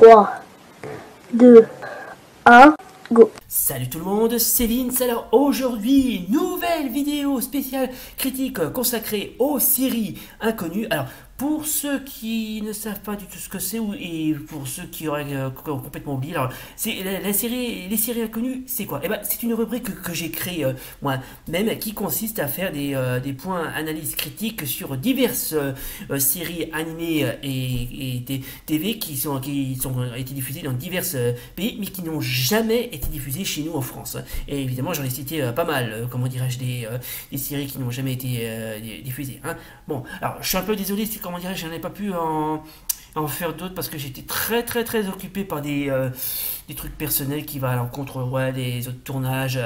3, 2, 1, go. Salut tout le monde, c'est Vince. Alors aujourd'hui, nouvelle vidéo spéciale critique consacrée aux séries inconnues. Alors pour ceux qui ne savent pas du tout ce que c'est et pour ceux qui auraient complètement oublié, alors c'est les séries inconnues, c'est quoi? Eh ben c'est une rubrique que j'ai créée moi-même qui consiste à faire des points analyse critique sur diverses séries animées et TV qui ont été diffusées dans divers pays mais qui n'ont jamais été diffusées chez nous en France. Et évidemment j'en ai cité pas mal, comment dirais-je, des séries qui n'ont jamais été diffusées. Hein. Bon, alors je suis un peu désolé, comment dirais-je, j'en ai pas pu en faire d'autres parce que j'étais très occupé par des trucs personnels qui vont à l'encontre des autres tournages,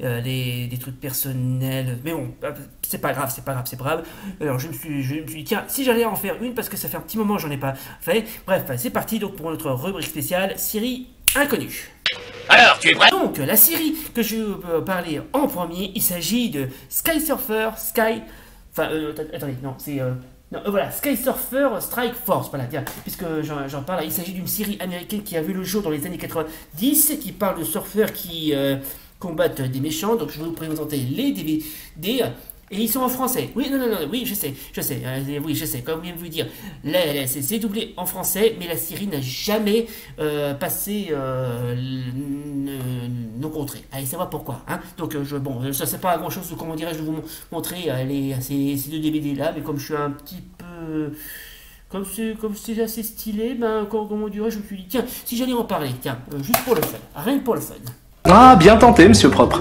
des trucs personnels. Mais bon, c'est pas grave. Alors je me suis dit, tiens, si j'allais en faire une parce que ça fait un petit moment que j'en ai pas fait. Bref, c'est parti donc pour notre rubrique spéciale série inconnue. Alors, tu es prêt? Donc, la série que je vais vous parler en premier, il s'agit de Sky Surfer, attendez, non, c'est... voilà, Sky Surfer Strike Force, voilà, tiens, puisque j'en parle, il s'agit d'une série américaine qui a vu le jour dans les années 90, qui parle de surfeurs qui combattent des méchants, donc je vais vous présenter les DVD, et ils sont en français. Oui, non, oui, je sais, oui, je sais, comme je viens de vous dire, c'est doublé en français, mais la série n'a jamais passé nos contrées. Allez savoir pourquoi. Hein. Donc, bon, ça c'est pas grand chose, comment dirais-je, de vous montrer ces deux DVD là, mais comme je suis un petit peu. Comme c'est assez stylé, ben, comment dirais-je, je me suis dit, tiens, si j'allais en parler, tiens, juste pour le fun, rien que pour le fun. Ah, bien tenté, monsieur propre.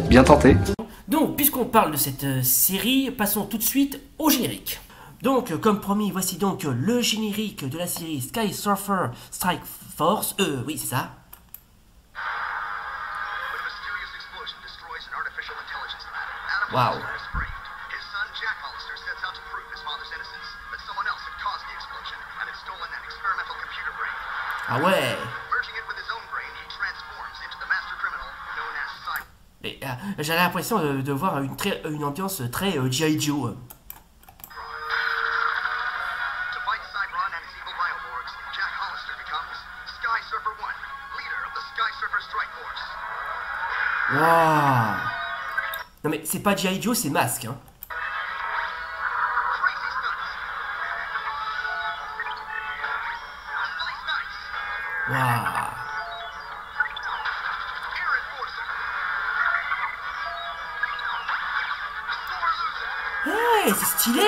Bien tenté. Donc, puisqu'on parle de cette série, passons tout de suite au générique. Donc, comme promis, voici donc le générique de la série Sky Surfer Strike Force. Oui, c'est ça. Waouh. Ah ouais. Mais j'ai l'impression de voir une ambiance très G.I. Joe. Wow. Non mais c'est pas G.I. Joe, c'est Masque. Hein. Waouh. Hey, c'est stylé.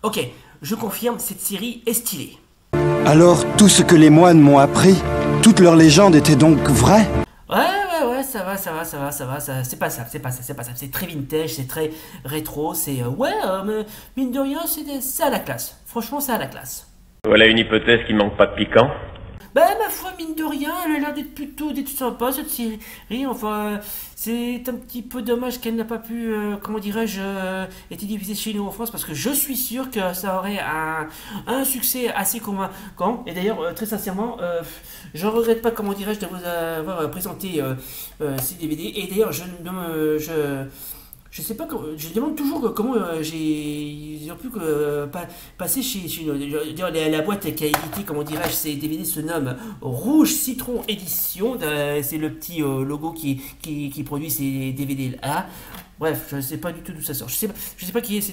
Ok, je confirme, cette série est stylée. Alors, tout ce que les moines m'ont appris, toute leur légende était donc vraie? Ouais, ça va, c'est pas ça, c'est très vintage, c'est très rétro, c'est, mais mine de rien, c'est à la classe, franchement, c'est à la classe. Voilà une hypothèse qui manque pas de piquant. Bah, ma foi, mine de rien, elle a l'air d'être sympa, cette série. Enfin, c'est un petit peu dommage qu'elle n'a pas pu, comment dirais-je, être diffusée chez nous en France, parce que je suis sûr que ça aurait un succès assez convaincant. Et d'ailleurs, très sincèrement, je regrette pas, comment dirais-je, de vous avoir présenté ces DVD. Et d'ailleurs, je sais pas, je demande toujours comment j'ai pu passer chez nous. D'ailleurs, la boîte qui a édité, comment dirais-je, ces DVD se nomme Rouge Citron Édition. C'est le petit logo qui produit ces DVD là. Bref, je ne sais pas du tout d'où ça sort. Je sais pas qui est ce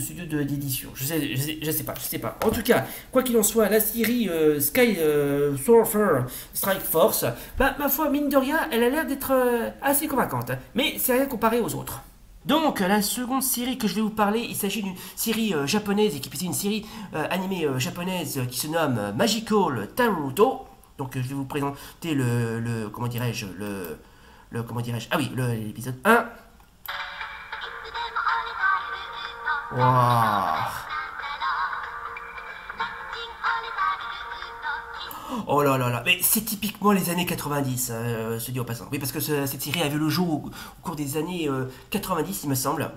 studio d'édition. Je sais pas. En tout cas, quoi qu'il en soit, la série Sky Surfer Strike Force, bah, ma foi, mine de rien, elle a l'air d'être assez convaincante. Mais c'est rien comparé aux autres. Donc, la seconde série que je vais vous parler, il s'agit d'une série japonaise, et qui est une série animée japonaise qui se nomme Magical Taruto. Donc, je vais vous présenter comment dirais-je, ah oui, l'épisode 1. Waouh. Oh là là, mais c'est typiquement les années 90, se dit en passant. Oui, parce que cette série a vu le jour au cours des années 90, il me semble.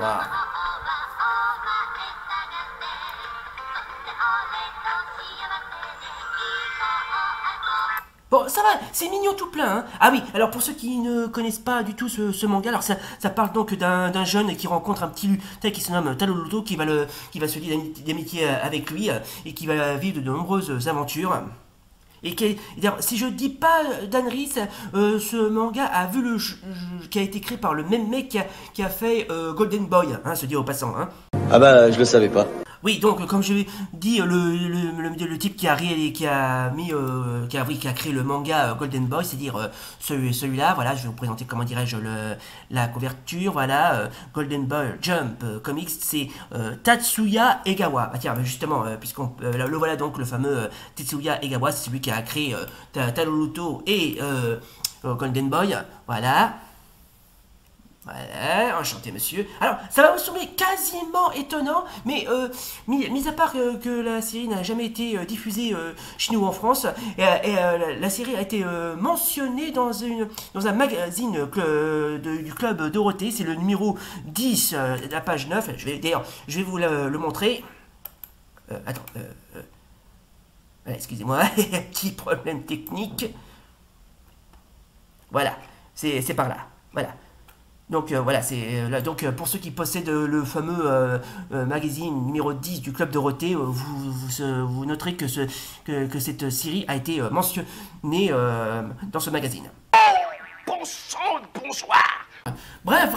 Waouh. Bon, ça va, c'est mignon tout plein. Hein. Ah oui, alors pour ceux qui ne connaissent pas du tout ce manga, alors ça parle donc d'un jeune qui rencontre un petit lutin qui se nomme Taloloto, qui va se lier d'amitié avec lui et qui va vivre de nombreuses aventures. Et si je dis pas d'ânerie, ce manga a vu qui a été créé par le même mec qui a fait Golden Boy, hein, se dit au passant. Hein. Ah bah je le savais pas. Oui, donc comme je l'ai dit, le type qui a créé le manga Golden Boy, c'est-à-dire celui-là, voilà, je vais vous présenter comment dirais-je la couverture, voilà, Golden Boy Jump Comics, c'est Tatsuya Egawa. Ah tiens, justement, le voilà donc le fameux Tatsuya Egawa, c'est celui qui a créé Taloloto et Golden Boy, voilà. Voilà, enchanté monsieur. Alors, ça va vous sembler quasiment étonnant, mais mis à part que la série n'a jamais été diffusée chez nous en France, la série a été mentionnée dans un magazine du club Dorothée, c'est le numéro 10, la page 9, je vais vous le montrer. Excusez-moi, petit problème technique. Voilà, c'est par là, voilà. Donc voilà, donc pour ceux qui possèdent le fameux magazine numéro 10 du Club Dorothée, vous noterez que cette série a été mentionnée dans ce magazine. Bon sang de bonsoir. Bref,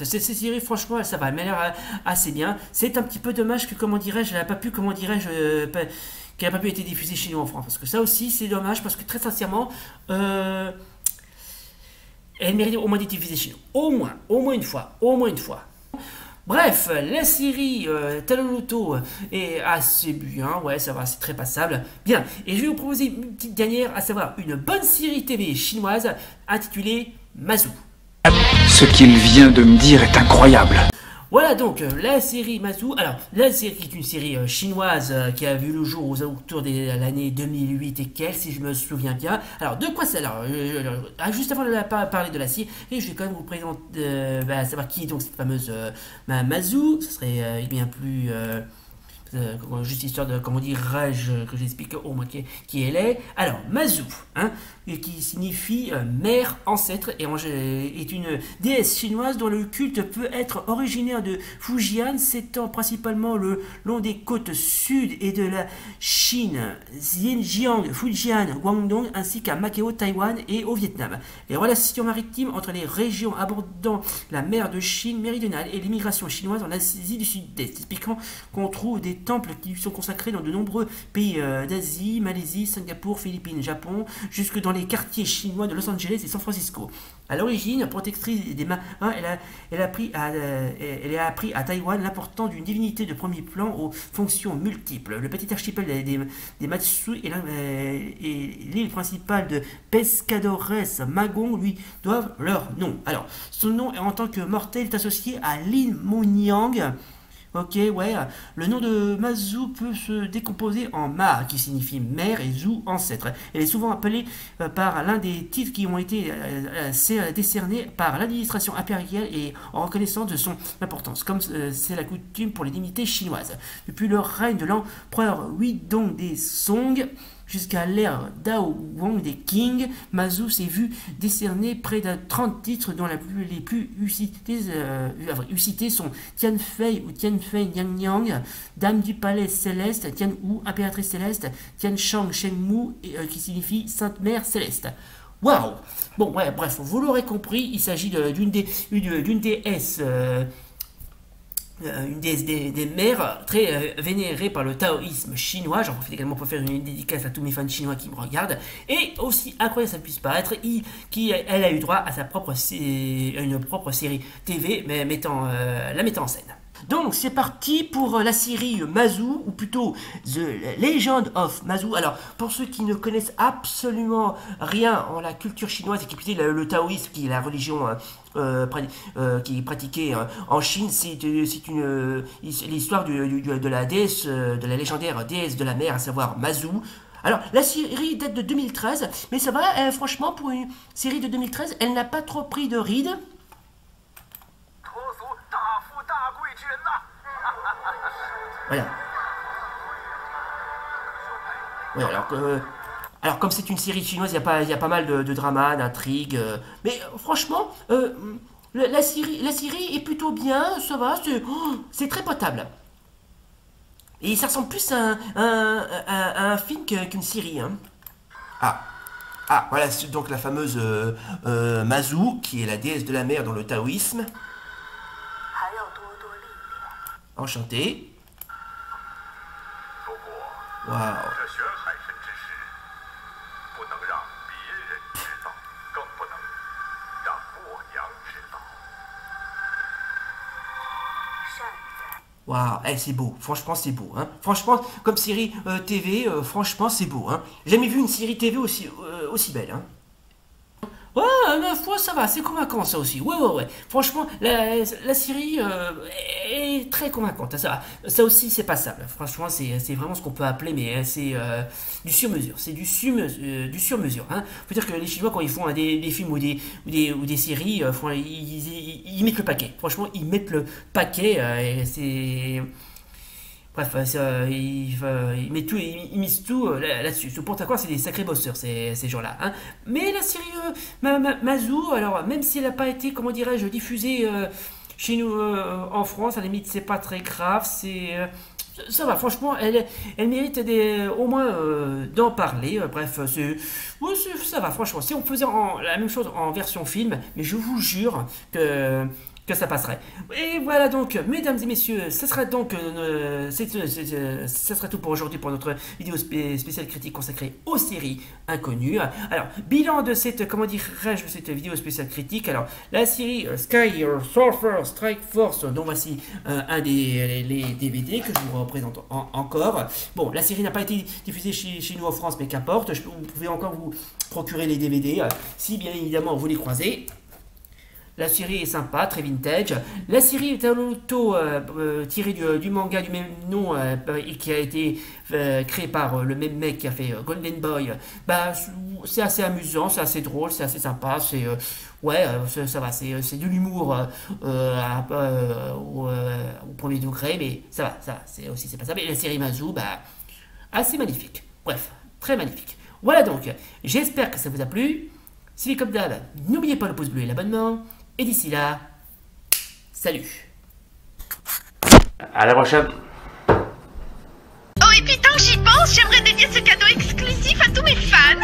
cette série, franchement, ça va, elle m'a l'air assez bien. C'est un petit peu dommage que, qu'elle n'a pas pu être diffusée chez nous en France. Parce que ça aussi, c'est dommage, parce que très sincèrement, elle mérite au moins d'être diffusée chez nous. Au moins une fois. Bref, la série Taloloto est assez bien, ouais, ça va, c'est très passable. Bien, et je vais vous proposer une petite dernière, à savoir une bonne série TV chinoise intitulée Mazu. Ce qu'il vient de me dire est incroyable. Voilà donc la série Mazu. Alors, la série est une série chinoise qui a vu le jour aux alentours de l'année 2008 et quelques, si je me souviens bien. Alors, de quoi ça? Alors, juste avant de parler de la série, je vais quand même vous présenter, savoir qui est donc cette fameuse Mazu. Ce serait bien plus... juste histoire de, comment dirais-je, que j'explique au moins qui elle est. Alors, Mazu, hein, qui signifie mère ancêtre, et est une déesse chinoise dont le culte peut être originaire de Fujian, s'étend principalement le long des côtes sud et de la Chine, Xinjiang, Fujian, Guangdong, ainsi qu'à Macao, Taïwan et au Vietnam. Les relations maritimes entre les régions abordant la mer de Chine méridionale et l'immigration chinoise en Asie du Sud-Est, expliquant qu'on trouve des temples qui lui sont consacrés dans de nombreux pays d'Asie, Malaisie, Singapour, Philippines, Japon, jusque dans les quartiers chinois de Los Angeles et San Francisco. À l'origine, protectrice des marins, elle a appris à Taïwan l'importance d'une divinité de premier plan aux fonctions multiples. Le petit archipel des Matsu et l'île principale de Pescadores Magong lui doivent leur nom. Alors, son nom en tant que mortel est associé à l'île Monyang. Ok, ouais, le nom de Mazu peut se décomposer en Ma, qui signifie mère, et Zu, ancêtre. Elle est souvent appelée par l'un des titres qui ont été décernés par l'administration impériale et en reconnaissance de son importance, comme c'est la coutume pour les divinités chinoises. Depuis le règne de l'empereur Huidong des Song, jusqu'à l'ère Dao Wang des Qing, Mazu s'est vu décerner près de 30 titres dont les plus cités sont Tianfei ou Tianfei Yangyang, Dame du Palais Céleste, Tianwu, Impératrice Céleste, Tianshang Shengmu, qui signifie Sainte Mère Céleste. Waouh! Bon, ouais, bref, vous l'aurez compris, il s'agit d'une déesse... une déesse des mers très vénérée par le taoïsme chinois. J'en profite également pour faire une dédicace à tous mes fans chinois qui me regardent. Et aussi, incroyable ça puisse paraître, elle a eu droit à une propre série TV mais la mettant en scène. Donc c'est parti pour la série Mazu, ou plutôt The Legend of Mazu. Alors pour ceux qui ne connaissent absolument rien en la culture chinoise et qui plutôt le taoïsme, qui est la religion qui est pratiquée en Chine, c'est l'histoire de la déesse, de la légendaire déesse de la mer, à savoir Mazu. Alors, la série date de 2013, mais ça va, franchement, pour une série de 2013, elle n'a pas trop pris de rides. Voilà. Ouais, alors que... Alors comme c'est une série chinoise, il y a pas mal de drama, d'intrigue. Mais franchement, la série est plutôt bien, ça va, c'est très potable. Et ça ressemble plus à un film qu'une série. Hein. Voilà, c'est donc la fameuse Mazou, qui est la déesse de la mer dans le taoïsme. Enchanté. Waouh. Waouh, c'est beau, franchement c'est beau. Hein. Franchement, comme série TV, franchement c'est beau. Hein. J'ai jamais vu une série TV aussi belle. Hein. Ouais, ma foi, ça va, c'est convaincant ça aussi. Ouais. Franchement, la série est très convaincante. Ça aussi, c'est passable. Franchement, c'est vraiment ce qu'on peut appeler, mais c'est du sur-mesure. C'est du sur-mesure. Hein. Faut dire que les Chinois, quand ils font des films ou des séries, ils mettent le paquet. Franchement, ils mettent le paquet. C'est. Bref, ils misent tout là-dessus. Pour ta quoi, c'est des sacrés bosseurs, ces gens-là. Hein. Mais la série Mazou, alors, même si elle n'a pas été, comment dirais-je, diffusée chez nous en France, à la limite, c'est pas très grave. Ça va, franchement, elle mérite au moins d'en parler. Bref, ça va, franchement. Si on faisait la même chose en version film, mais je vous jure que ça passerait. Et voilà donc, mesdames et messieurs, ça sera donc ça sera tout pour aujourd'hui pour notre vidéo spéciale critique consacrée aux séries inconnues. Alors, bilan de cette, comment dirais-je, cette vidéo spéciale critique. Alors, la série Sky Surfer Strike Force, dont voici un les DVD que je vous représente encore. Bon, la série n'a pas été diffusée chez nous en France, mais qu'importe, vous pouvez encore vous procurer les DVD si bien évidemment vous les croisez. La série est sympa, très vintage. La série est tirée du manga du même nom et qui a été créé par le même mec qui a fait Golden Boy. C'est assez amusant, c'est assez drôle, c'est assez sympa. Ça va, c'est de l'humour au premier degré, mais ça va, c'est pas ça. Mais la série Mazou, assez magnifique. Bref, très magnifique. Voilà donc, j'espère que ça vous a plu. Si comme d'hab, n'oubliez pas le pouce bleu et l'abonnement. Et d'ici là, salut. À la prochaine. Oh, et puis tant que j'y pense, j'aimerais dédier ce cadeau exclusif à tous mes fans.